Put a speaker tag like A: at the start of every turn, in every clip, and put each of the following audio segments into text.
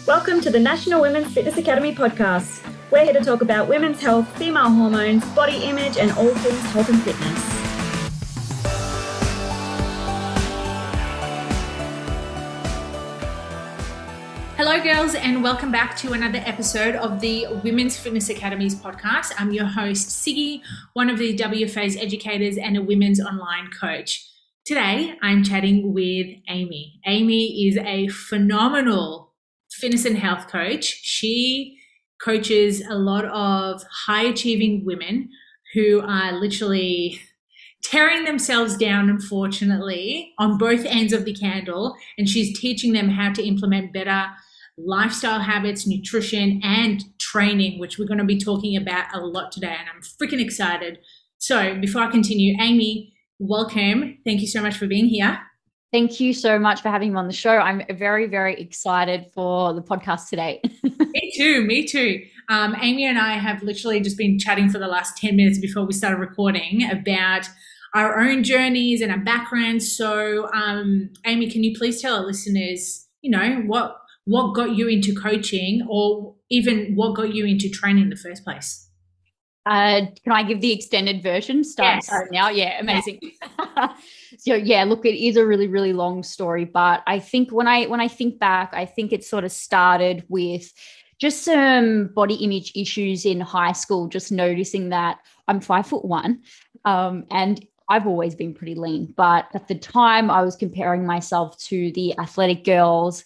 A: Welcome to the National Women's Fitness Academy podcast. We're here to talk about women's health, female hormones, body image, and all things health and fitness.
B: Hello girls, and welcome back to another episode of the Women's Fitness Academy's podcast. I'm your host, Siggy, one of the WFA's educators and a women's online coach. Today, I'm chatting with Aimee. Aimee is a phenomenal fitness and health coach. She coaches a lot of high-achieving women who are literally tearing themselves down, unfortunately, on both ends of the candle, and she's teaching them how to implement better lifestyle habits, nutrition, and training, which we're going to be talking about a lot today, and I'm freaking excited. So before I continue, Aimee, welcome. Thank you so much for being here.
C: Thank you so much for having me on the show. I'm very, very excited for the podcast today.
B: Me too. Aimee and I have literally just been chatting for the last 10 minutes before we started recording about our own journeys and our backgrounds. So, Aimee, can you please tell our listeners, what got you into coaching, or even what got you into training in the first place?
C: Can I give the extended version? Start now. Yeah, amazing. So yeah, look, it is a really, really long story, but I think when I think back, I think it sort of started with just some body image issues in high school, just noticing that I'm 5'1", and I've always been pretty lean, but at the time I was comparing myself to the athletic girls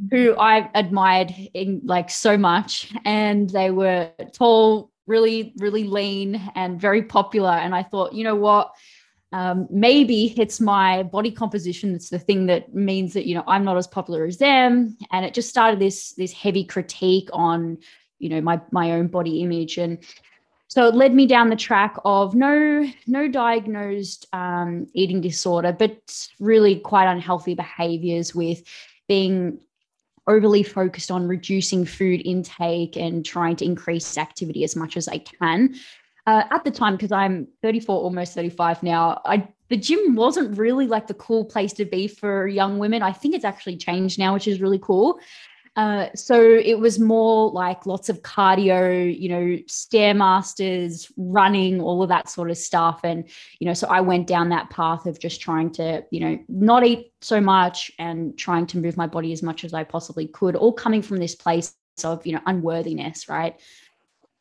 C: who I admired so much, and they were tall, really, really lean and very popular. And I thought, you know what, maybe it's my body composition that's the thing that means that, I'm not as popular as them. And it just started this heavy critique on, my own body image. And so it led me down the track of no diagnosed eating disorder, but really quite unhealthy behaviors with being overly focused on reducing food intake and trying to increase activity as much as I can. At the time, because I'm 34, almost 35 now, the gym wasn't really like the cool place to be for young women. I think it's actually changed now, which is really cool. So it was more like lots of cardio, stairmasters, running, all of that sort of stuff. And, so I went down that path of just trying to, not eat so much and trying to move my body as much as I possibly could, all coming from this place of, unworthiness, right?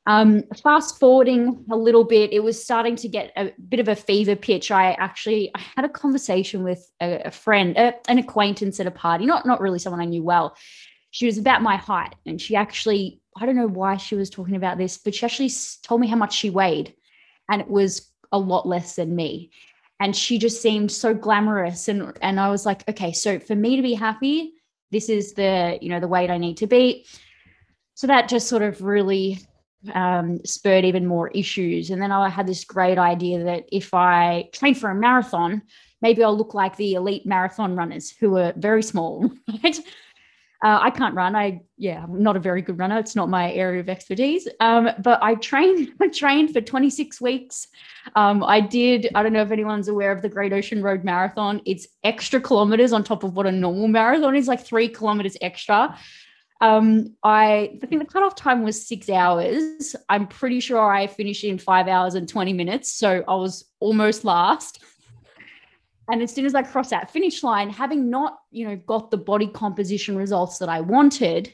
C: Fast forwarding a little bit, it was starting to get a bit of a fever pitch. I had a conversation with a friend, an acquaintance at a party, not really someone I knew well. She was about my height, and she actually, I don't know why she was talking about this, but she actually told me how much she weighed, and it was a lot less than me. And she just seemed so glamorous. And I was like, okay, so for me to be happy, this is the weight I need to be. So that just sort of really spurred even more issues. And then I had this great idea that if I train for a marathon, maybe I'll look like the elite marathon runners who are very small, right? I can't run. I'm not a very good runner. It's not my area of expertise. But I trained for 26 weeks. I don't know if anyone's aware of the Great Ocean Road Marathon. It's extra kilometers on top of what a normal marathon is, like 3 kilometers extra. I think the cutoff time was 6 hours. I'm pretty sure I finished in 5 hours and 20 minutes. So I was almost last. And as soon as I crossed that finish line, having not, got the body composition results that I wanted,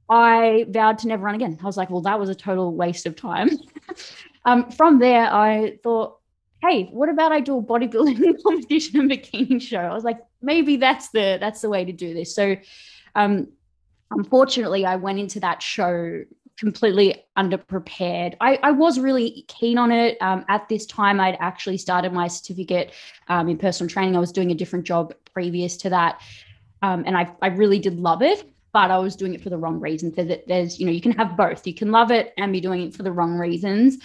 C: I vowed to never run again. I was like, well, that was a total waste of time. From there, I thought, hey, what about I do a bodybuilding competition and bikini show? I was like, maybe that's the way to do this. So, unfortunately, I went into that show completely underprepared. I was really keen on it. At this time, I'd actually started my certificate in personal training. I was doing a different job previous to that. And I really did love it, but I was doing it for the wrong reasons. There's, you can have both. You can love it and be doing it for the wrong reasons.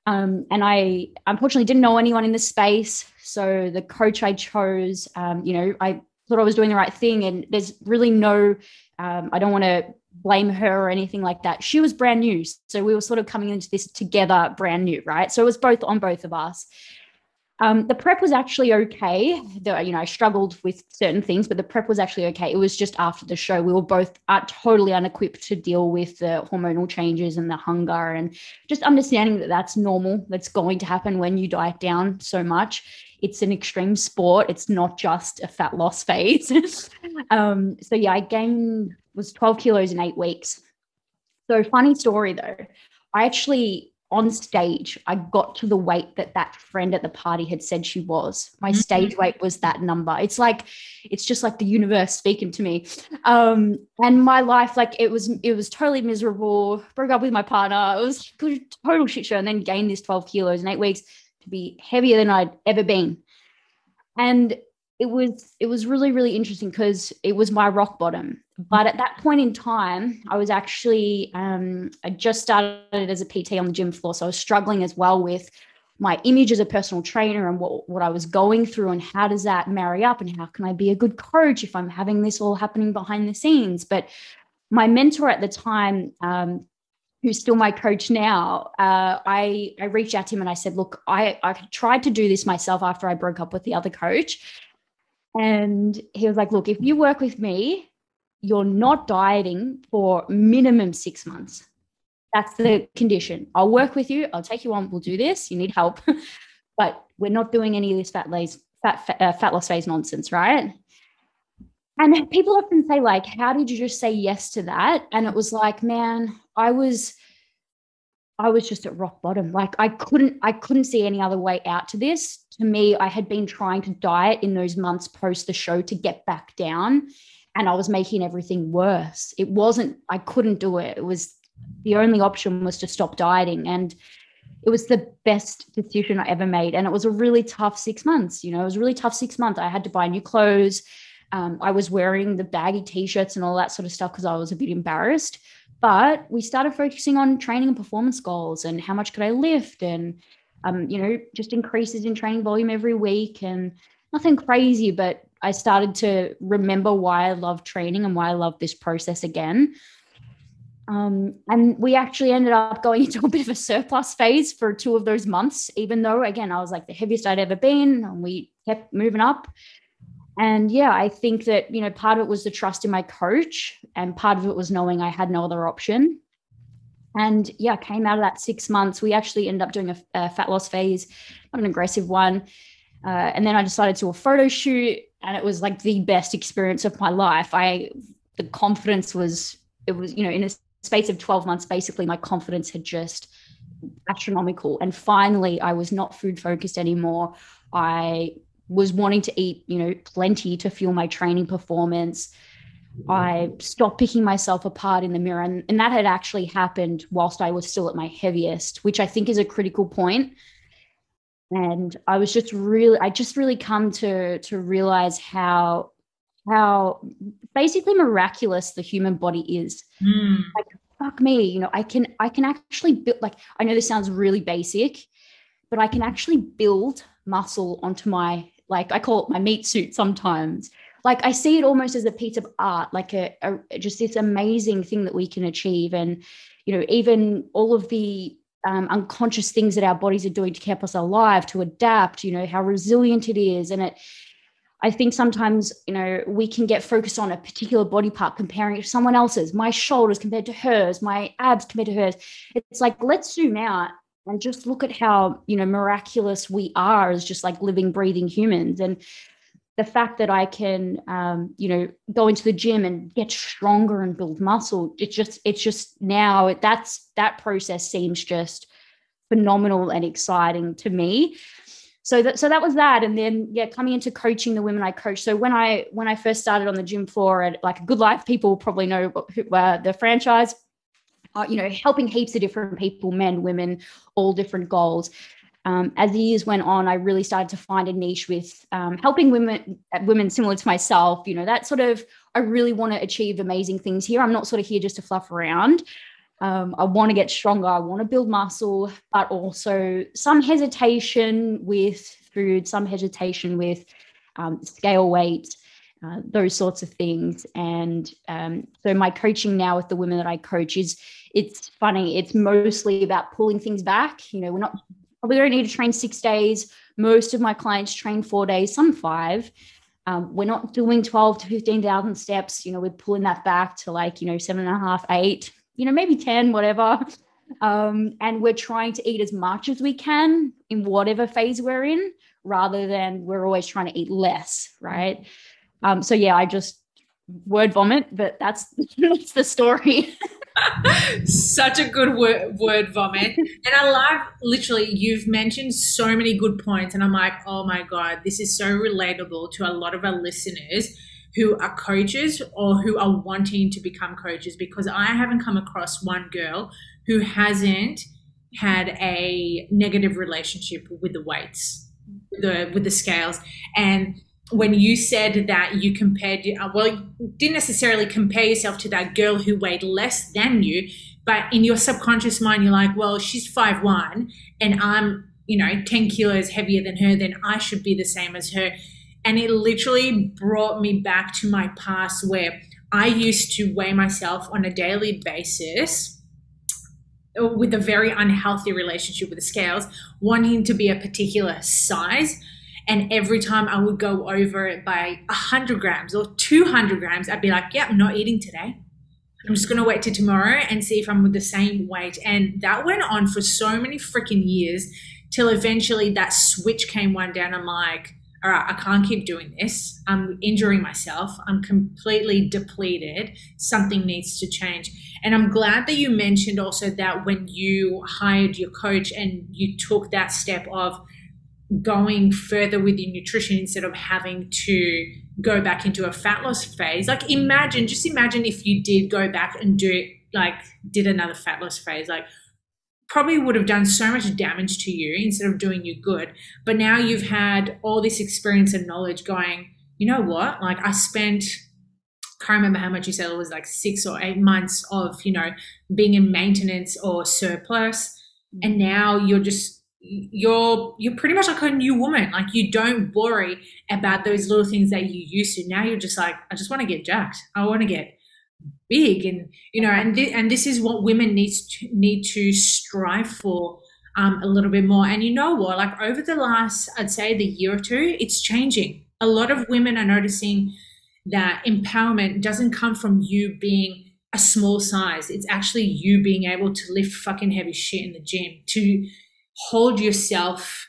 C: And I unfortunately didn't know anyone in the space. So the coach I chose, I thought I was doing the right thing, and there's really no, I don't want to blame her or anything like that. She was brand new. So we were sort of coming into this together brand new, right? So it was both of us. The prep was actually okay. I struggled with certain things, but the prep was actually okay. It was just after the show. We were both totally unequipped to deal with the hormonal changes and the hunger, and just understanding that that's normal. That's going to happen when you diet down so much. It's an extreme sport. It's not just a fat loss phase. I was 12 kilos in 8 weeks. So funny story though, I actually on stage, I got to the weight that friend at the party had said she was. My stage weight was that number. It's just like the universe speaking to me. And my life, like it was totally miserable. Broke up with my partner. It was a total shit show. And then gained this 12 kilos in 8 weeks to be heavier than I'd ever been. And it was really, really interesting because it was my rock bottom. But at that point in time, I was actually, I just started as a PT on the gym floor. So I was struggling as well with my image as a personal trainer and what I was going through and how does that marry up and how can I be a good coach if I'm having this all happening behind the scenes. But my mentor at the time, who's still my coach now, I reached out to him and I said, look, I tried to do this myself after I broke up with the other coach. And he was like, look, if you work with me, you're not dieting for minimum 6 months. That's the condition. I'll work with you. I'll take you on. We'll do this. You need help. But we're not doing any of this fat loss phase nonsense, right? And people often say, like, how did you just say yes to that? And it was like, man, I was just at rock bottom. Like I couldn't see any other way out to this. To me, I had been trying to diet in those months post the show to get back down, and I was making everything worse. I couldn't do it. It was the only option was to stop dieting. And it was the best decision I ever made. And it was a really tough 6 months. It was a really tough 6 months. I had to buy new clothes. I was wearing the baggy t-shirts and all that sort of stuff because I was a bit embarrassed. But we started focusing on training and performance goals and how much could I lift and, just increases in training volume every week and nothing crazy. But I started to remember why I love training and why I love this process again. And we actually ended up going into a bit of a surplus phase for 2 of those months, even though, again, I was like the heaviest I'd ever been and we kept moving up. And yeah, I think that, part of it was the trust in my coach and part of it was knowing I had no other option. And yeah, came out of that 6 months. We actually ended up doing a fat loss phase, not an aggressive one. And then I decided to do a photo shoot and it was like the best experience of my life. The confidence was, in a space of 12 months, basically my confidence had just astronomical. And finally, I was not food focused anymore. I was wanting to eat, plenty to fuel my training performance. I stopped picking myself apart in the mirror. And that had actually happened whilst I was still at my heaviest, which I think is a critical point. And I just really come to realize how basically miraculous the human body is. Like, fuck me, I can actually build, like, I know this sounds really basic, but I can actually build muscle onto my, like, I call it my meat suit sometimes. Like, I see it almost as a piece of art, like just this amazing thing that we can achieve. And, even all of the unconscious things that our bodies are doing to keep us alive, to adapt, how resilient it is. And I think sometimes, we can get focused on a particular body part, comparing it to someone else's, my shoulders compared to hers, my abs compared to hers. It's like, let's zoom out and just look at how, miraculous we are as just like living, breathing humans. And the fact that I can, go into the gym and get stronger and build muscle, it's just now that process seems just phenomenal and exciting to me. So that was that. And then, yeah, coming into coaching the women I coach. So when I first started on the gym floor at like Good Life, people probably know the franchise, helping heaps of different people, men, women, all different goals. As the years went on, I really started to find a niche with helping women similar to myself, that sort of, I really want to achieve amazing things here. I'm not sort of here just to fluff around. I want to get stronger. I want to build muscle, but also some hesitation with food, some hesitation with scale weight, those sorts of things. And so my coaching now with the women that I coach it's funny. It's mostly about pulling things back. probably don't need to train 6 days. Most of my clients train 4 days, some 5. We're not doing 12 to 15,000 steps. We're pulling that back to 7.5, 8, maybe 10, whatever. And we're trying to eat as much as we can in whatever phase we're in, rather than we're always trying to eat less, right? So yeah, I just word vomit, but that's the story.
B: Such a good word vomit. And I love, literally, you've mentioned so many good points, and I'm like, oh my God, this is so relatable to a lot of our listeners who are coaches or who are wanting to become coaches, because I haven't come across one girl who hasn't had a negative relationship with the weights, with the scales. And when you said that you compared, you didn't necessarily compare yourself to that girl who weighed less than you, but in your subconscious mind, you're like, well, she's 5'1" and I'm, 10 kilos heavier than her, then I should be the same as her. And it literally brought me back to my past, where I used to weigh myself on a daily basis with a very unhealthy relationship with the scales, wanting to be a particular size. And every time I would go over it by 100 grams or 200 grams, I'd be like, yeah, I'm not eating today. I'm just going to wait till tomorrow and see if I'm with the same weight. And that went on for so many freaking years, till eventually that switch came one day, and I'm like, all right, I can't keep doing this. I'm injuring myself. I'm completely depleted. Something needs to change. And I'm glad that you mentioned also that when you hired your coach and you took that step of going further with your nutrition instead of having to go back into a fat loss phase. Just imagine if you did go back and did another fat loss phase, probably would have done so much damage to you instead of doing you good. But now you've had all this experience and knowledge going, you know what? I can't remember how much you said, it was 6 or 8 months of, being in maintenance or surplus. And now you're pretty much like a new woman. You don't worry about those little things that you used to. Now you're just like, I just want to get jacked. I want to get big. And, and this is what women need to strive for a little bit more. And you know what, over the last, I'd say the year or two, it's changing. A lot of women are noticing that empowerment doesn't come from you being a small size. It's actually you being able to lift fucking heavy shit in the gym, to hold yourself,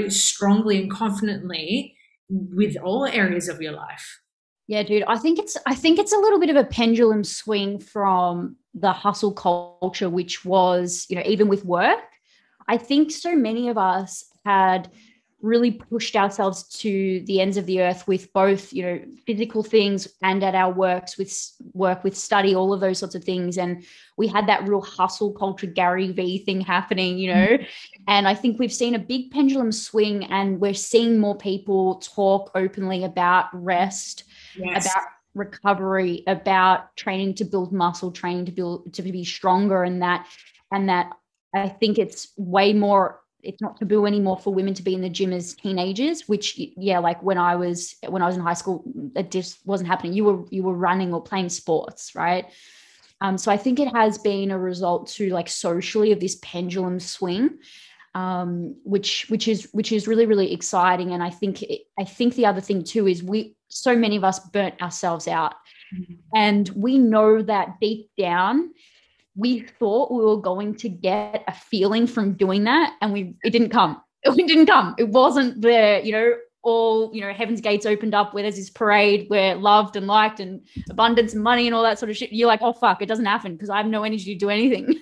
B: strongly and confidently with all areas of your life.
C: Yeah, dude, I think it's a little bit of a pendulum swing from the hustle culture, which was, even with work. I think so many of us had really pushed ourselves to the ends of the earth with both, physical things and at our work with study, all of those sorts of things. And we had that real hustle culture, Gary V thing happening, and I think we've seen a big pendulum swing, and we're seeing more people talk openly about rest, yes, about recovery, about training to build muscle, training to be stronger, and that I think it's way more. It's not taboo anymore for women to be in the gym as teenagers, which, when I was in high school, it just wasn't happening. You were running or playing sports, right? So I think it has been a result to socially of this pendulum swing, which is really, really exciting. And I think the other thing too is so many of us burnt ourselves out, and we know that deep down, we thought we were going to get a feeling from doing that, and it didn't come. It wasn't there, all, heaven's gates opened up where there's this parade where loved and liked and abundance and money and all that sort of shit. You're like, oh, fuck, it doesn't happen because I have no energy to do anything.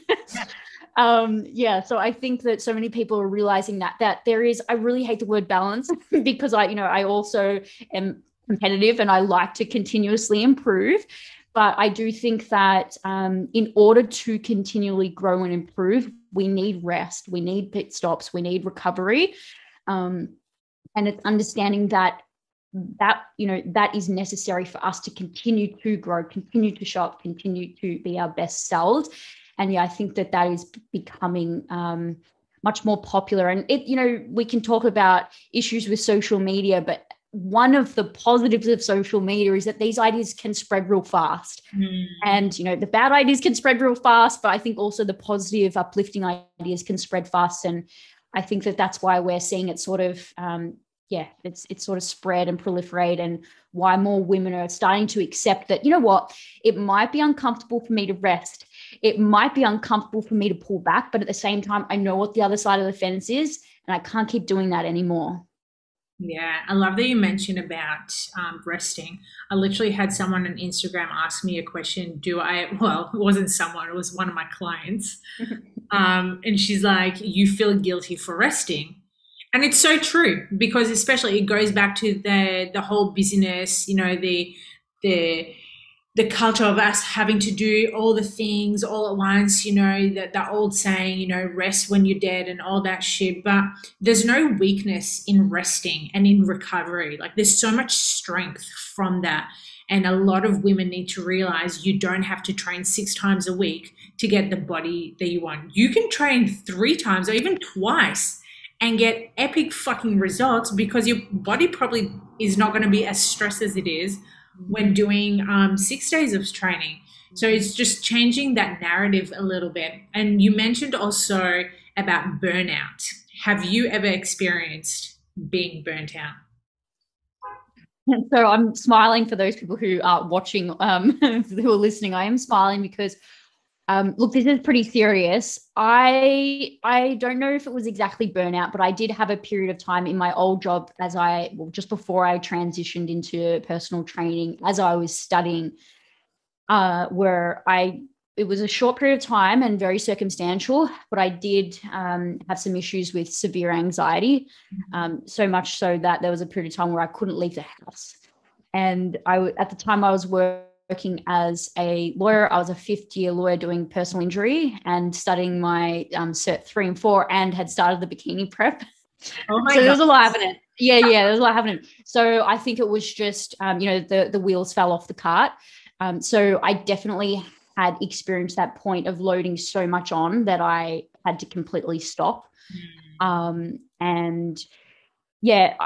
C: So I think that so many people are realizing that there is, I really hate the word balance because I also am competitive and I like to continuously improve. But I do think that in order to continually grow and improve, we need rest, we need pit stops, we need recovery. And it's understanding that is necessary for us to continue to grow, continue to show up, continue to be our best selves. And I think that is becoming much more popular. And we can talk about issues with social media, but one of the positives of social media is that these ideas can spread real fast. And, the bad ideas can spread real fast, but I think also the positive uplifting ideas can spread fast. And I think that that's why we're seeing it sort of, it's sort of spread and proliferate, and why more women are starting to accept that, you know what, it might be uncomfortable for me to rest. It might be uncomfortable for me to pull back, but at the same time, I know what the other side of the fence is, and I can't keep doing that anymore.
B: Yeah, I love that you mentioned about resting. I literally had someone on Instagram ask me a question. Well, it wasn't someone, it was one of my clients. And she's like, you feel guilty for resting. And it's so true, because especially it goes back to the whole busyness, the culture of us having to do all the things all at once, the old saying, rest when you're dead and all that shit. But there's no weakness in resting and in recovery. Like, there's so much strength from that. And a lot of women need to realize you don't have to train 6 times a week to get the body that you want. You can train 3 times or even twice and get epic fucking results, because your body probably is not going to be as stressed as it is when doing 6 days of training. So it's just changing that narrative a little bit. And you mentioned also about burnout. Have you ever experienced being burnt out?
C: So I'm smiling for those people who are watching, who are listening. I am smiling because, look, this is pretty serious. I don't know if it was exactly burnout, but I did have a period of time in my old job just before I transitioned into personal training, as I was studying, where it was a short period of time and very circumstantial, but I did have some issues with severe anxiety, so much so that there was a period of time where I couldn't leave the house. And at the time I was working as a lawyer. I was a 5th-year lawyer doing personal injury and studying my Cert 3 and 4, and had started the bikini prep.
B: Oh my
C: so
B: God.
C: There was a lot happening. Yeah, there was a lot happening. So I think it was just, the wheels fell off the cart. So I definitely had experienced that point of loading so much on that I had to completely stop. And yeah,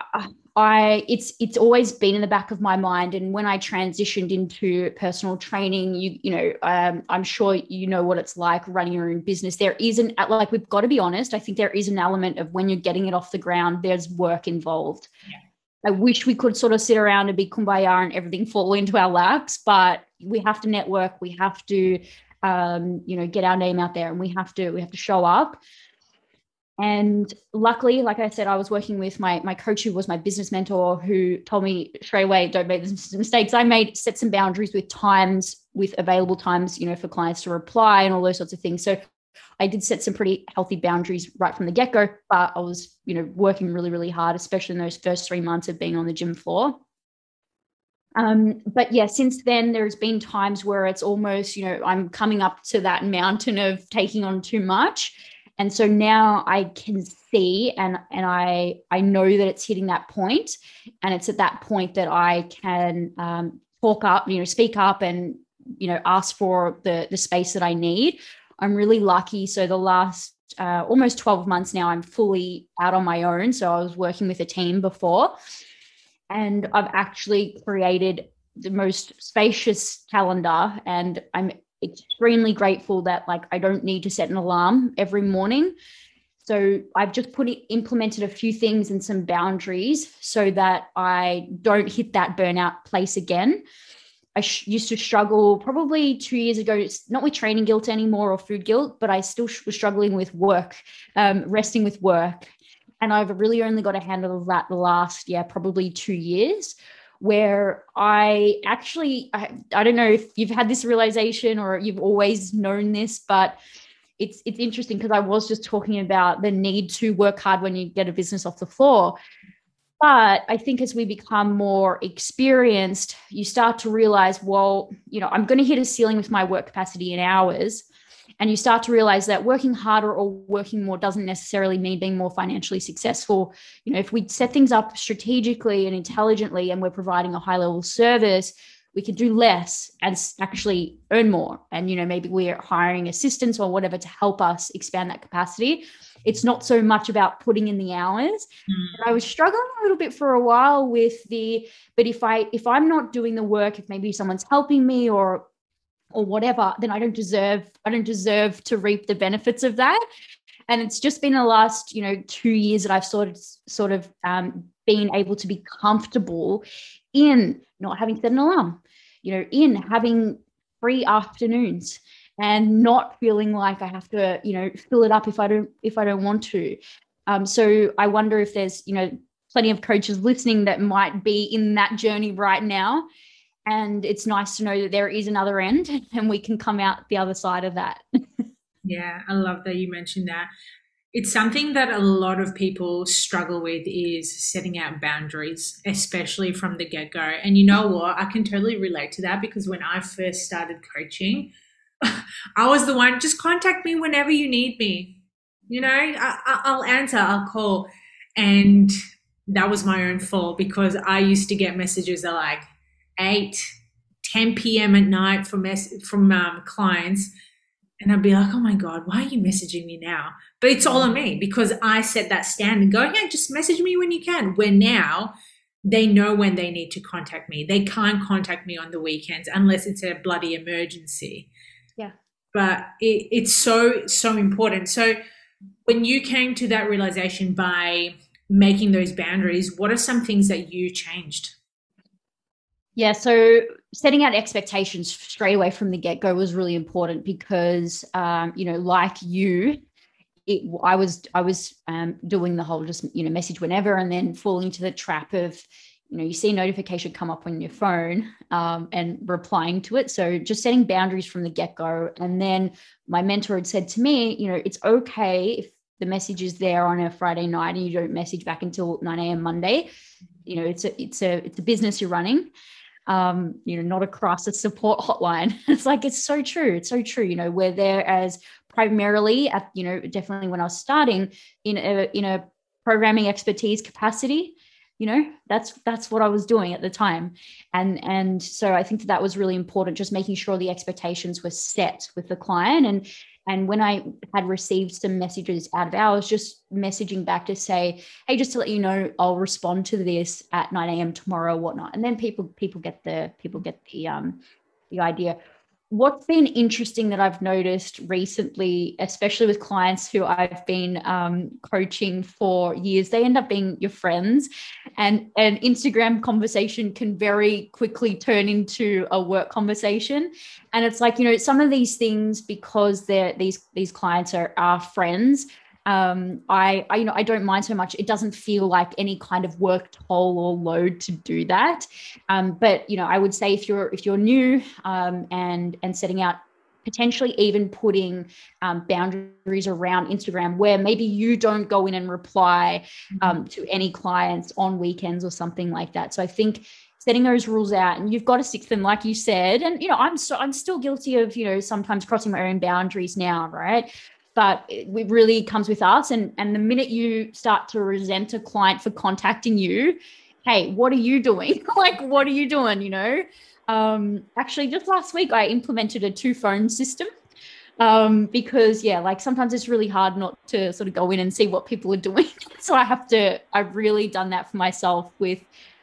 C: it's always been in the back of my mind. And when I transitioned into personal training, I'm sure you know what it's like running your own business. There isn't, like, we've got to be honest, I think there is an element of when you're getting it off the ground, there's work involved. Yeah. I wish we could sort of sit around and be kumbaya and everything fall into our laps, but we have to network. We have to, get our name out there, and we have to show up. And luckily, like I said, I was working with my coach, who was my business mentor, who told me straight away, don't make the mistakes. Set some boundaries with available times, for clients to reply and all those sorts of things. So I did set some pretty healthy boundaries right from the get-go, but I was, working really, really hard, especially in those first 3 months of being on the gym floor. But yeah, since then, there's been times where it's almost, I'm coming up to that mountain of taking on too much. And so now I can see, and I know that it's hitting that point, and it's at that point that I can talk up, speak up, and ask for the space that I need. I'm really lucky. So the last almost 12 months now, I'm fully out on my own. So I was working with a team before, and I've actually created the most spacious calendar, and I'm extremely grateful that, like, I don't need to set an alarm every morning. So I've just implemented a few things and some boundaries so that I don't hit that burnout place again. I used to struggle probably 2 years ago, not with training guilt anymore or food guilt, but I still was struggling with work, resting with work. And I've really only got a handle of that the last, probably 2 years, where I don't know if you've had this realization or you've always known this, but it's interesting, because I was just talking about the need to work hard when you get a business off the floor. But I think as we become more experienced, you start to realize, well, I'm going to hit a ceiling with my work capacity in hours. And you start to realize that working harder or working more doesn't necessarily mean being more financially successful. If we set things up strategically and intelligently, and we're providing a high level service, we can do less and actually earn more. And, maybe we're hiring assistants or whatever to help us expand that capacity. It's not so much about putting in the hours. And I was struggling a little bit for a while with but if I'm not doing the work, if maybe someone's helping me or whatever, then I don't deserve to reap the benefits of that. And it's just been the last, 2 years that I've sort of been able to be comfortable in not having set an alarm, in having free afternoons and not feeling like I have to, fill it up if I don't want to. So I wonder if there's, plenty of coaches listening that might be in that journey right now. And it's nice to know that there is another end and we can come out the other side of that.
B: Yeah, I love that you mentioned that. It's something that a lot of people struggle with, is setting out boundaries, especially from the get-go. And you know what? I can totally relate to that, because when I first started coaching, I was the one, just contact me whenever you need me. I'll answer, I'll call. And that was my own fault, because I used to get messages at like 8, 10 p.m. at night from clients. And I'd be like, oh my God, why are you messaging me now? But it's all on me, because I set that standard. Go, yeah, just message me when you can. Where now they know when they need to contact me. They can't contact me on the weekends unless it's a bloody emergency.
C: Yeah.
B: But it's so, so important. So when you came to that realization by making those boundaries, what are some things that you changed?
C: Yeah, so setting out expectations straight away from the get-go was really important, because, like you, I was doing the whole just, message whenever, and then falling into the trap of, you see a notification come up on your phone and replying to it. So just setting boundaries from the get-go. And then my mentor had said to me, it's okay if the message is there on a Friday night and you don't message back until 9 a.m. Monday. It's a business you're running. Not a crisis support hotline. It's so true. It's so true. We're there as primarily at, definitely when I was starting in a programming expertise capacity, that's what I was doing at the time. And so I think that was really important, just making sure the expectations were set with the client. And when I had received some messages out of hours, just messaging back to say, hey, just to let you know, I'll respond to this at 9 a.m. tomorrow or whatnot. And then people get the idea. What's been interesting that I've noticed recently, especially with clients who I've been coaching for years, they end up being your friends, and an Instagram conversation can very quickly turn into a work conversation. And it's like, some of these things, because these clients are our friends, I don't mind so much. It doesn't feel like any kind of work toll or load to do that. But I would say if you're new and setting out, potentially even putting boundaries around Instagram, where maybe you don't go in and reply to any clients on weekends or something like that. So I think setting those rules out, and you've got to stick to them, like you said. And I'm still guilty of sometimes crossing my own boundaries now, right? But it really comes with us. And the minute you start to resent a client for contacting you, hey, what are you doing? What are you doing? Actually, just last week, I implemented a 2-phone system because, sometimes it's really hard not to sort of go in and see what people are doing. So I've really done that for myself with,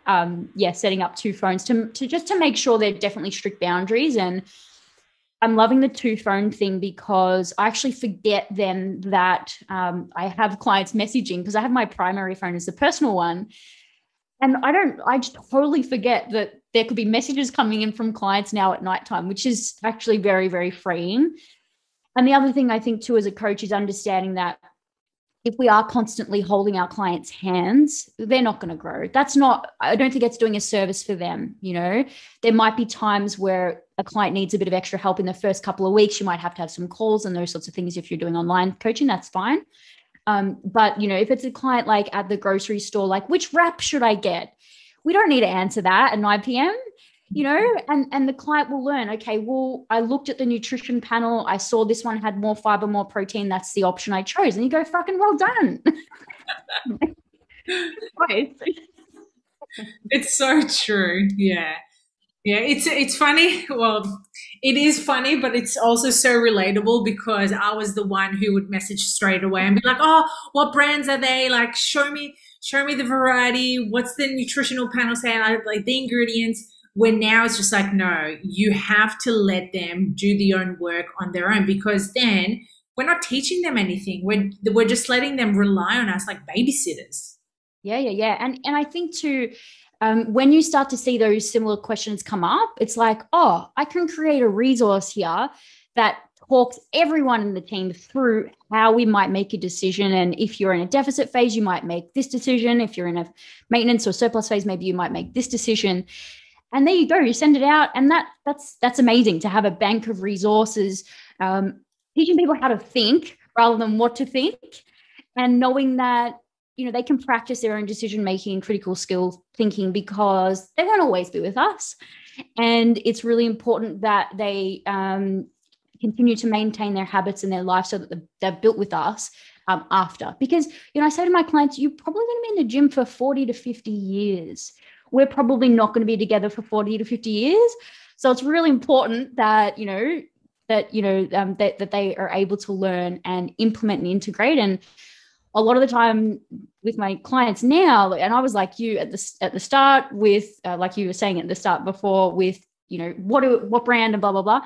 C: setting up 2 phones to make sure they're definitely strict boundaries. And I'm loving the 2-phone thing, because I actually forget then that I have clients messaging, because I have my primary phone as the personal one. And I just totally forget that there could be messages coming in from clients now at nighttime, which is actually very, very freeing. And the other thing I think too, as a coach, is understanding that if we are constantly holding our clients' hands, they're not going to grow. I don't think it's doing a service for them. There might be times where a client needs a bit of extra help in the first couple of weeks. You might have to have some calls and those sorts of things. If you're doing online coaching, that's fine. But if it's a client like at the grocery store, like, which wrap should I get? We don't need to answer that at 9 p.m. And the client will learn, okay, well, I looked at the nutrition panel. I saw this one had more fiber, more protein. That's the option I chose. And you go, fucking well done.
B: It's so true. Yeah. Yeah, it's funny. Well, it is funny, but it's also so relatable, because I was the one who would message straight away and be like, oh, what brands are they? Like, show me the variety. What's the nutritional panel saying? Like the ingredients. When now it's just like, no, you have to let them do their own work on their own, because then we're not teaching them anything. We're just letting them rely on us like babysitters.
C: Yeah. And I think too, when you start to see those similar questions come up, it's like, oh, I can create a resource here that talks everyone in the team through how we might make a decision. And if you're in a deficit phase, you might make this decision. If you're in a maintenance or surplus phase, maybe you might make this decision. And there you go, you send it out. And that's amazing to have a bank of resources, teaching people how to think rather than what to think, and knowing that, you know, they can practice their own decision-making, critical skill thinking, because they won't always be with us. And it's really important that they continue to maintain their habits and their life so that they're built with us after. Because, you know, I say to my clients, you're probably going to be in the gym for 40 to 50 years. We're probably not going to be together for 40 to 50 years. So it's really important that, that they are able to learn and implement and integrate. And a lot of the time with my clients now, and I was like you at the start with, like you were saying at the start before with, you know, what brand and blah, blah, blah.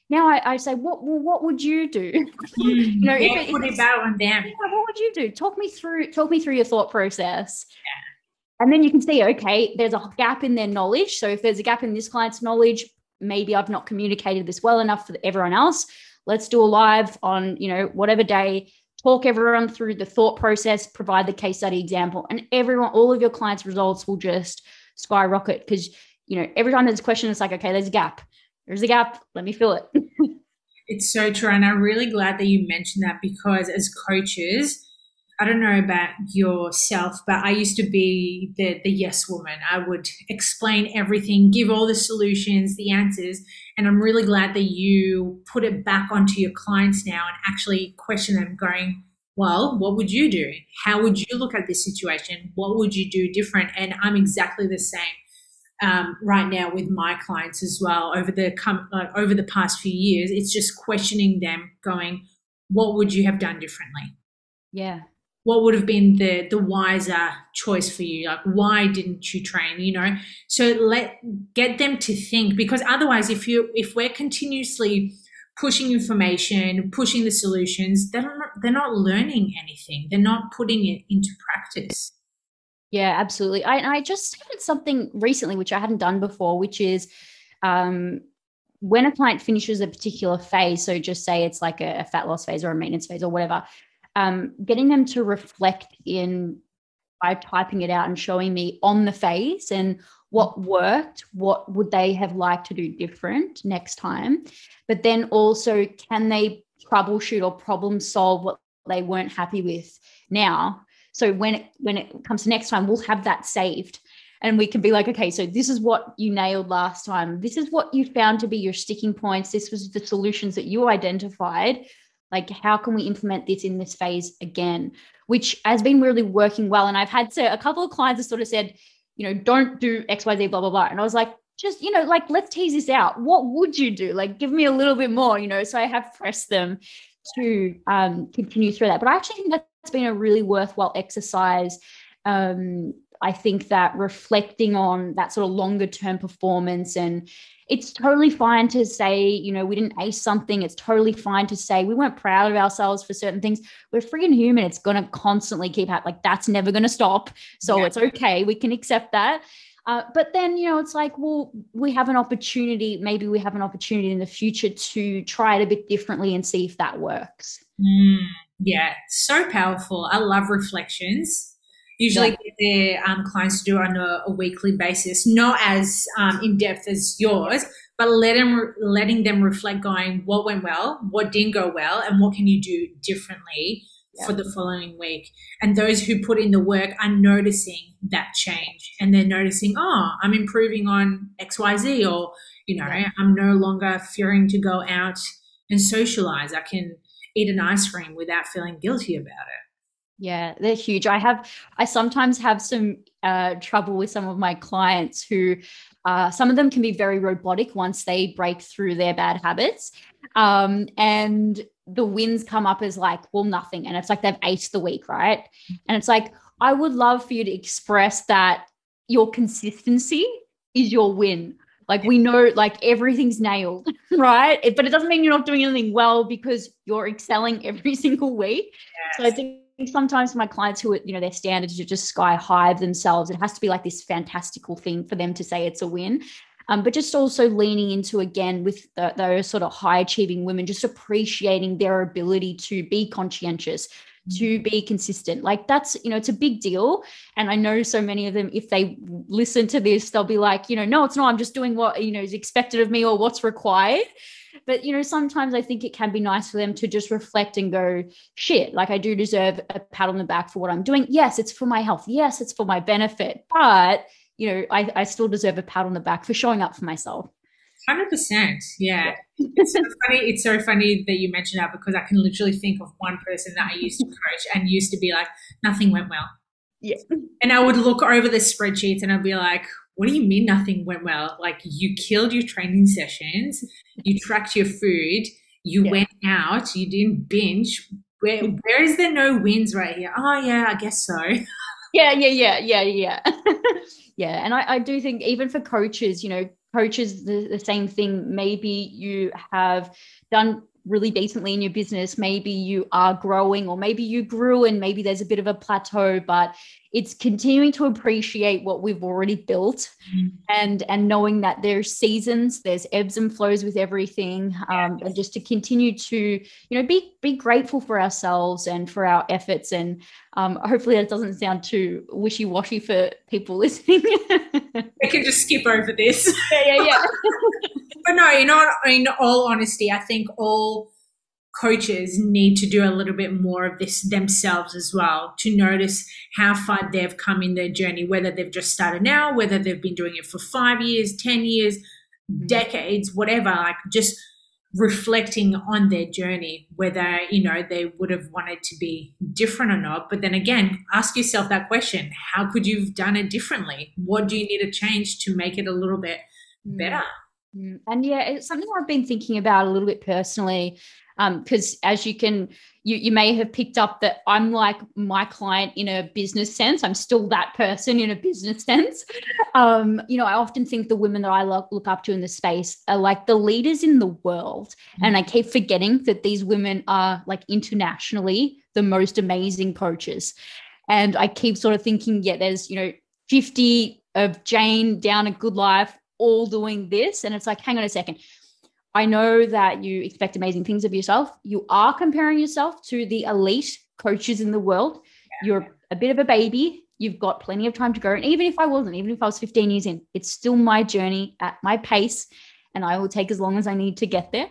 C: Now I say, what would you do? You know,
B: yeah, put it back on them.
C: Yeah, what would you do? Talk me through your thought process. Yeah. And then you can see, okay, there's a gap in their knowledge. So if there's a gap in this client's knowledge, maybe I've not communicated this well enough for everyone else. Let's do a live on, you know, whatever day, talk everyone through the thought process, provide the case study example, and all of your clients' results will just skyrocket, because, you know, every time there's a question, it's like, okay, there's a gap. There's a gap. Let me fill it.
B: It's so true. And I'm really glad that you mentioned that, because as coaches, I don't know about yourself, but I used to be the yes woman. I would explain everything, give all the solutions, the answers. And I'm really glad that you put it back onto your clients now and actually question them, going, well, what would you do? How would you look at this situation? What would you do different? And I'm exactly the same right now with my clients as well. Over the past few years, it's just questioning them, going, what would you have done differently?
C: Yeah.
B: What would have been the wiser choice for you? Like, why didn't you train? You know, so get them to think, because otherwise, if we're continuously pushing information, pushing the solutions, they're not learning anything. They're not putting it into practice.
C: Yeah, absolutely. I just started something recently, which I hadn't done before, which is when a client finishes a particular phase, so just say it's like a fat loss phase or a maintenance phase or whatever, getting them to reflect by typing it out and showing me on the phase and what worked, what would they have liked to do different next time. But then also, can they troubleshoot or problem solve what they weren't happy with now? So when it comes to next time, we'll have that saved, and we can be like, okay, so this is what you nailed last time. This is what you found to be your sticking points. This was the solutions that you identified. Like, how can we implement this in this phase again? Which has been really working well. And I've had a couple of clients have sort of said, you know, don't do X, Y, Z, blah, blah, blah. And I was like, just, you know, like, let's tease this out. What would you do? Like, give me a little bit more, you know? So I have pressed them to continue through that. But I actually think that's been a really worthwhile exercise. I think that reflecting on that sort of longer term performance, and it's totally fine to say, you know, we didn't ace something. It's totally fine to say we weren't proud of ourselves for certain things. We're freaking human. It's going to constantly keep happening. Like, that's never going to stop. So It's okay. We can accept that. But then, you know, it's like, well, maybe we have an opportunity in the future to try it a bit differently and see if that works.
B: Yeah, so powerful. I love reflections. Usually get their clients to do it on a weekly basis, not as in-depth as yours, but letting them reflect, going, what went well, what didn't go well, and what can you do differently for the following week. And those who put in the work are noticing that change, and they're noticing, oh, I'm improving on XYZ, or, you know, I'm no longer fearing to go out and socialize. I can eat an ice cream without feeling guilty about it.
C: Yeah, they're huge. I sometimes have some trouble with some of my clients who, some of them can be very robotic once they break through their bad habits. And the wins come up as like, well, nothing. And it's like they've aced the week, right? And it's like, I would love for you to express that your consistency is your win. Like, we know, like, everything's nailed. right? But it doesn't mean you're not doing anything well because you're excelling every single week.
B: Yes.
C: So I think sometimes my clients who are, their standards are just sky high themselves, it has to be like this fantastical thing for them to say it's a win. But just also leaning into, again, with those sort of high achieving women, just appreciating their ability to be conscientious, to be consistent. Like that's, it's a big deal. And I know so many of them, if they listen to this, they'll be like, no, it's not, I'm just doing what, is expected of me or what's required. But, sometimes I think it can be nice for them to just reflect and go, shit, like I do deserve a pat on the back for what I'm doing. Yes, it's for my health. Yes, it's for my benefit. But, I still deserve a pat on the back for showing up for myself.
B: 100%. Yeah. It's so funny. It's so funny that you mentioned that because I can literally think of one person that I used to coach and used to be like, nothing went well.
C: Yeah.
B: And I would look over the spreadsheets and I'd be like, what do you mean nothing went well? Like you killed your training sessions, you tracked your food, you went out, you didn't binge. Where is there no wins right here? Oh yeah, I guess so.
C: Yeah. Yeah. And I do think even for coaches, coaches, the same thing. Maybe you have done really decently in your business. Maybe you are growing, or maybe you grew and maybe there's a bit of a plateau, but it's continuing to appreciate what we've already built and knowing that there's seasons, there's ebbs and flows with everything. And just to continue to, be grateful for ourselves and for our efforts. And hopefully that doesn't sound too wishy-washy for people listening.
B: I can just skip over this.
C: Yeah.
B: But no, in all honesty, I think all coaches need to do a little bit more of this themselves as well, to notice how far they've come in their journey, whether they've just started now, whether they've been doing it for 5 years, 10 years, decades, whatever, like just reflecting on their journey, whether, they would have wanted to be different or not. But then again, ask yourself that question. How could you have done it differently? What do you need to change to make it a little bit better?
C: And yeah, it's something I've been thinking about a little bit personally, because as you may have picked up that I'm like my client in a business sense. I'm still that person in a business sense. I often think the women that I look up to in the space are like the leaders in the world. And I keep forgetting that these women are like internationally the most amazing coaches. And I keep sort of thinking, there's, 50 of Jane down a Good Life, all doing this. And it's like, hang on a second. I know that you expect amazing things of yourself. You are comparing yourself to the elite coaches in the world. You're a bit of a baby. You've got plenty of time to go. And even if I was 15 years in, it's still my journey at my pace, and I will take as long as I need to get there.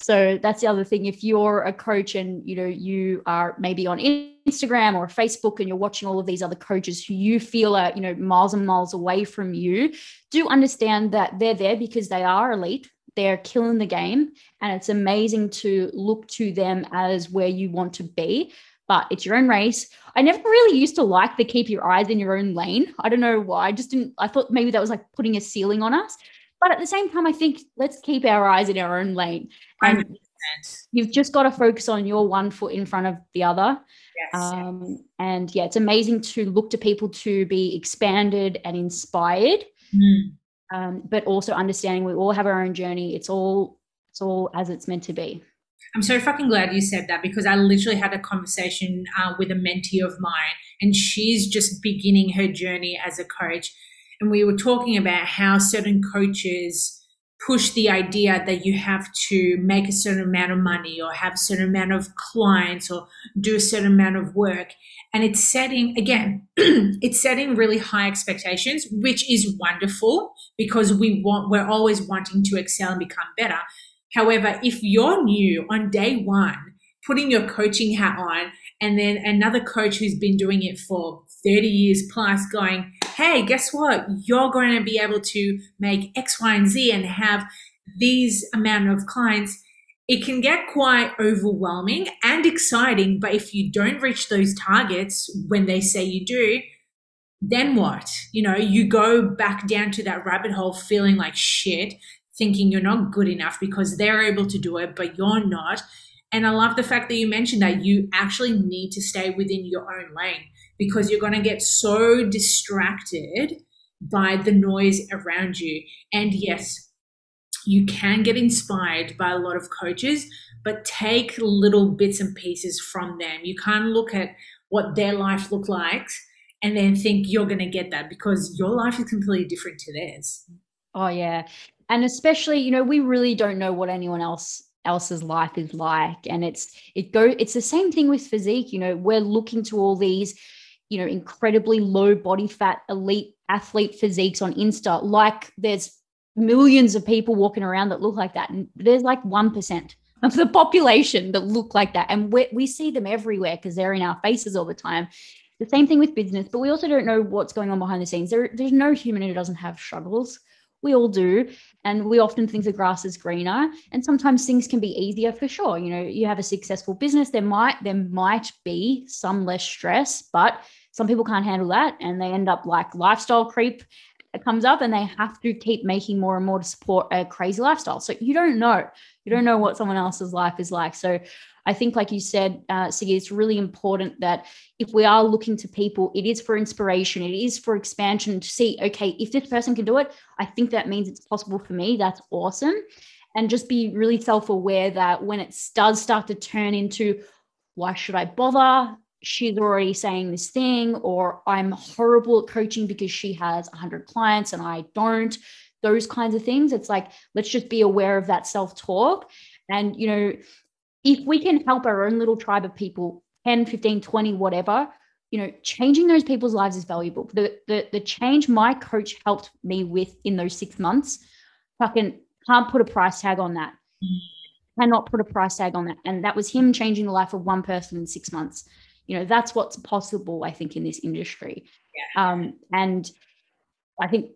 C: So that's the other thing. If you're a coach and, you are maybe on Instagram or Facebook and you're watching all of these other coaches who you feel are, miles and miles away from you, do understand that they're there because they are elite. They're killing the game, and it's amazing to look to them as where you want to be, but it's your own race. I never really used to like the keep your eyes in your own lane. I don't know why. I thought maybe that was like putting a ceiling on us. But at the same time, I think let's keep our eyes in our own lane. And 100%. You've just got to focus on your one foot in front of the other.
B: Yes.
C: And it's amazing to look to people to be expanded and inspired. But also understanding we all have our own journey. It's all as it's meant to be.
B: I'm so fucking glad you said that, because I literally had a conversation with a mentee of mine, and she's just beginning her journey as a coach. And we were talking about how certain coaches push the idea that you have to make a certain amount of money or have a certain amount of clients or do a certain amount of work. And it's setting really high expectations, which is wonderful because we're always wanting to excel and become better. However, if you're new on day one, putting your coaching hat on, and then another coach who's been doing it for 30 years plus going, hey, guess what? You're going to be able to make X, Y, and Z and have these amount of clients. It can get quite overwhelming and exciting, but if you don't reach those targets when they say you do, then what? You go back down to that rabbit hole feeling like shit, thinking you're not good enough because they're able to do it, but you're not. And I love the fact that you mentioned that you actually need to stay within your own lane, because you're going to get so distracted by the noise around you. And yes, you can get inspired by a lot of coaches, but take little bits and pieces from them. You can't look at what their life looked like and then think you're going to get that, because your life is completely different to theirs.
C: Oh yeah. And especially, we really don't know what anyone else's life is like. And it's the same thing with physique. We're looking to all these, incredibly low body fat, elite athlete physiques on Insta. Like there's millions of people walking around that look like that. And there's like 1% of the population that look like that. And we see them everywhere because they're in our faces all the time. The same thing with business, but we also don't know what's going on behind the scenes. There's no human who doesn't have struggles. We all do. And we often think the grass is greener. And sometimes things can be easier for sure. You have a successful business. There might be some less stress, but some people can't handle that. And they end up like lifestyle creep. It comes up and they have to keep making more and more to support a crazy lifestyle. So you don't know what someone else's life is like. So I think, like you said, Siggy, it's really important that if we are looking to people, it is for inspiration, it is for expansion, to see, okay, if this person can do it, I think that means it's possible for me. That's awesome. And just be really self-aware that when it does start to turn into, why should I bother? She's already saying this thing, or I'm horrible at coaching because she has 100 clients and I don't, those kinds of things. It's like, let's just be aware of that self-talk. And, if we can help our own little tribe of people, 10, 15, 20, whatever, changing those people's lives is valuable. The change my coach helped me with in those 6 months, fucking can't put a price tag on that. Cannot put a price tag on that. And that was him changing the life of one person in 6 months. That's what's possible, I think, in this industry.
B: Yeah.
C: And I think,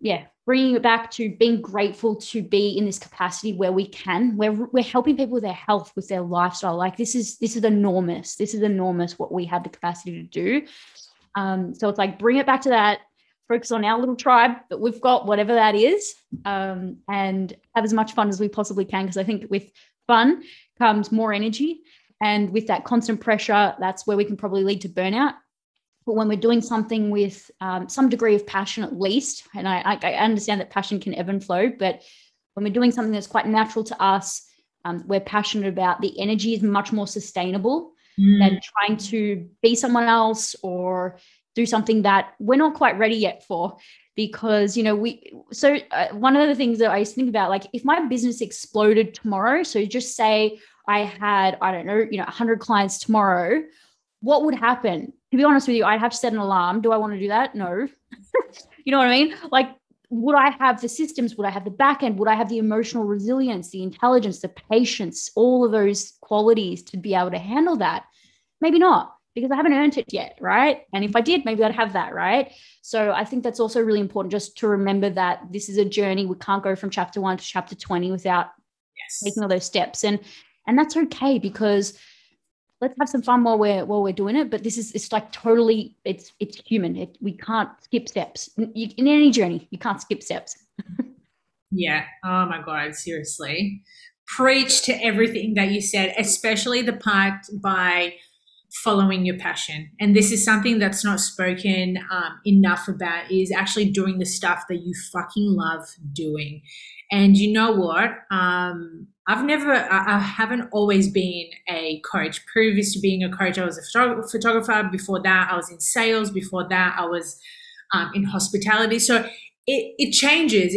C: bringing it back to being grateful to be in this capacity where we're helping people with their health, with their lifestyle. Like this is enormous. This is enormous what we have the capacity to do. So it's like, bring it back to that, focus on our little tribe that we've got, whatever that is, and have as much fun as we possibly can. Because I think with fun comes more energy. And with that constant pressure, that's where we can probably lead to burnout. But when we're doing something with some degree of passion, at least, and I understand that passion can ebb and flow, but when we're doing something that's quite natural to us, we're passionate about, the energy is much more sustainable than trying to be someone else or do something that we're not quite ready yet for. Because, one of the things that I used to think about, like if my business exploded tomorrow, so just say I had, 100 clients tomorrow, what would happen? To be honest with you, I'd have to set an alarm. Do I want to do that? No. You know what I mean? Like, would I have the systems? Would I have the back end? Would I have the emotional resilience, the intelligence, the patience, all of those qualities to be able to handle that? Maybe not, because I haven't earned it yet, right? And if I did, maybe I'd have that, right? So I think that's also really important, just to remember that this is a journey. We can't go from chapter 1 to chapter 20 without taking all those steps. And that's okay, because let's have some fun while we're doing it. But it's like totally, it's human. We can't skip steps. In any journey, you can't skip steps.
B: Yeah. Oh my God, seriously. Preach to everything that you said, especially the part by following your passion. And this is something that's not spoken enough about, is actually doing the stuff that you fucking love doing. And you know what? I haven't always been a coach. Previous to being a coach, I was a photographer. Before that, I was in sales. Before that, I was in hospitality. So it changes.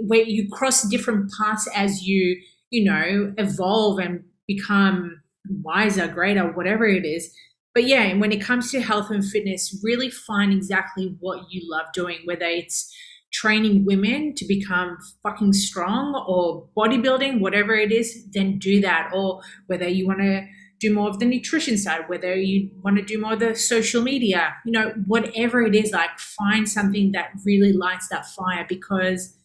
B: Where you cross different paths as you evolve and become wiser, greater, whatever it is. But yeah, when it comes to health and fitness, really find exactly what you love doing, whether it's training women to become fucking strong or bodybuilding, whatever it is, then do that. Or whether you want to do more of the nutrition side, whether you want to do more of the social media, whatever it is, like find something that really lights that fire. Because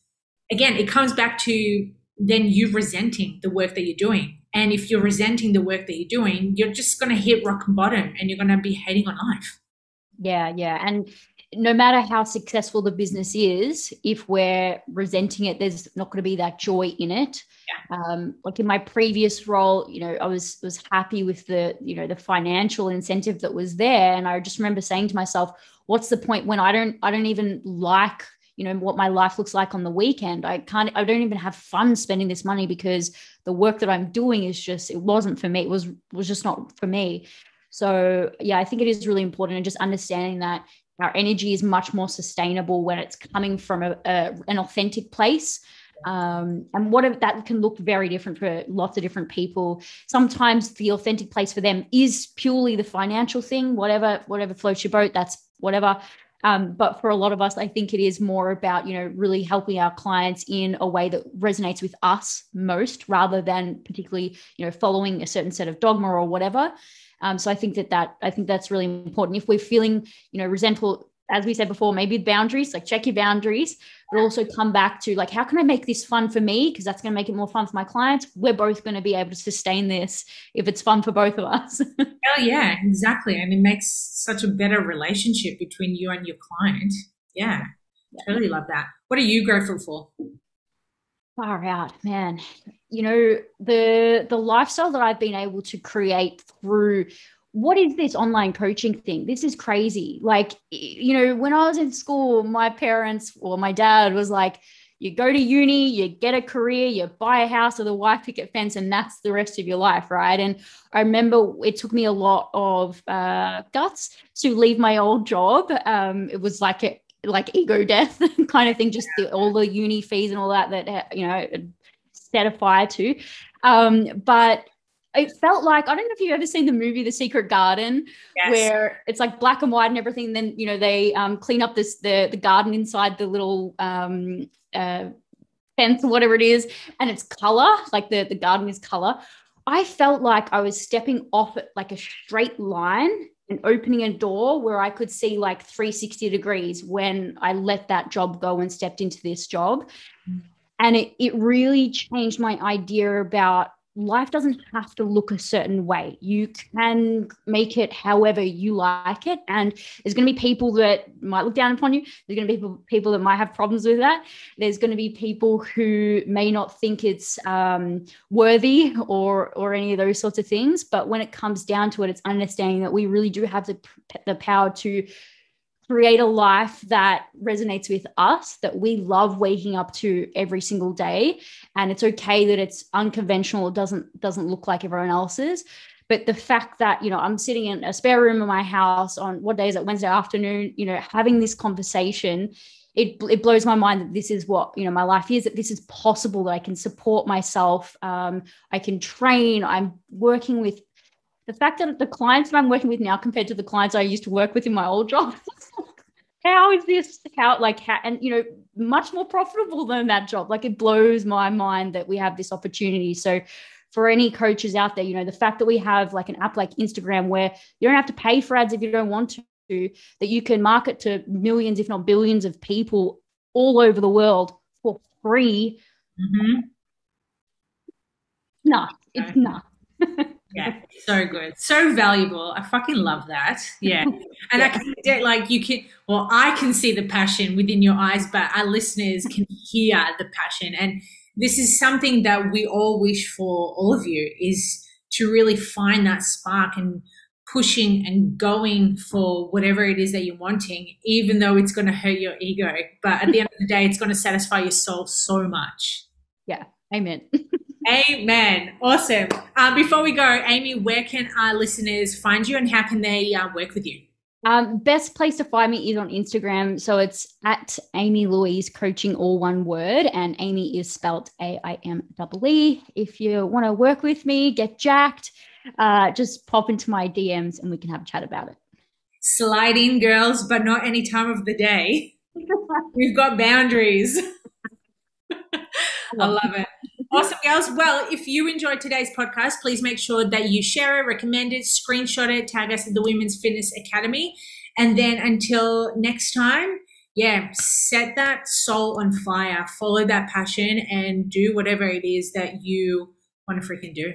B: again, it comes back to then you resenting the work that you're doing. And if you're resenting the work that you're doing, you're just going to hit rock bottom and you're going to be hating on life.
C: Yeah. And no matter how successful the business is, if we're resenting it, there's not going to be that joy in it. Yeah. Like in my previous role, I was happy with the financial incentive that was there. And I just remember saying to myself, what's the point when I don't even like what my life looks like on the weekend. I don't even have fun spending this money because the work that I'm doing it wasn't for me. It was just not for me. So yeah, I think it is really important, and just understanding that our energy is much more sustainable when it's coming from an authentic place. And that can look very different for lots of different people. Sometimes the authentic place for them is purely the financial thing, whatever floats your boat, that's whatever. But for a lot of us, I think it is more about, really helping our clients in a way that resonates with us most, rather than particularly, following a certain set of dogma or whatever. So I think that's really important. If we're feeling, resentful, as we said before, maybe boundaries, like check your boundaries, but also come back to like, how can I make this fun for me? Because that's going to make it more fun for my clients. We're both going to be able to sustain this if it's fun for both of us.
B: Oh yeah, exactly. And it makes such a better relationship between you and your client. Yeah. Totally love that. What are you grateful for?
C: Far out, man. The lifestyle that I've been able to create through, what is this online coaching thing? This is crazy. Like, when I was in school, my parents or my dad was like, you go to uni, you get a career, you buy a house with a white picket fence, and that's the rest of your life, right? And I remember it took me a lot of guts to leave my old job. It was like ego death kind of thing, just all the uni fees and all that set a fire to. But it felt like, I don't know if you've ever seen the movie The Secret Garden, yes, where it's like black and white and everything. Then, they clean up the garden inside the little fence or whatever it is, and it's color, like the garden is color. I felt like I was stepping off at like a straight line and opening a door where I could see like 360 degrees when I let that job go and stepped into this job. And it really changed my idea about life doesn't have to look a certain way. You can make it however you like it. And there's going to be people that might look down upon you. There's going to be people that might have problems with that. There's going to be people who may not think it's worthy or any of those sorts of things. But when it comes down to it, it's understanding that we really do have the power to create a life that resonates with us, that we love waking up to every single day. And it's okay that it's unconventional. It doesn't look like everyone else's. But the fact that, I'm sitting in a spare room in my house on, what day is it, Wednesday afternoon, having this conversation, it blows my mind that this is what, my life is, that this is possible, that I can support myself. I can train. I'm working with the fact that the clients that I'm working with now compared to the clients I used to work with in my old job, how is this, and, much more profitable than that job. Like, it blows my mind that we have this opportunity. So for any coaches out there, the fact that we have like an app like Instagram where you don't have to pay for ads if you don't want to, that you can market to millions, if not billions of people all over the world for free.
B: Mm-hmm.
C: No, it's not.
B: Yeah, so good. So valuable. I fucking love that. Yeah. And yeah. I can see the passion within your eyes, but our listeners can hear the passion. And this is something that we all wish for all of you, is to really find that spark and pushing and going for whatever it is that you're wanting, even though it's going to hurt your ego. But at the end of the day, it's going to satisfy your soul so much.
C: Yeah. Amen.
B: Amen. Awesome. Before we go, Aimee, where can our listeners find you and how can they work with you?
C: Best place to find me is on Instagram. So it's at Aimee Louise Coaching, all one word. And Aimee is spelled AIMEE. If you want to work with me, get jacked, just pop into my DMs and we can have a chat about it.
B: Slide in, girls, but not any time of the day. We've got boundaries. I love it. Awesome, girls. Well, if you enjoyed today's podcast, please make sure that you share it, recommend it, screenshot it, tag us at the Women's Fitness Academy. And then until next time, set that soul on fire, follow that passion and do whatever it is that you want to freaking do.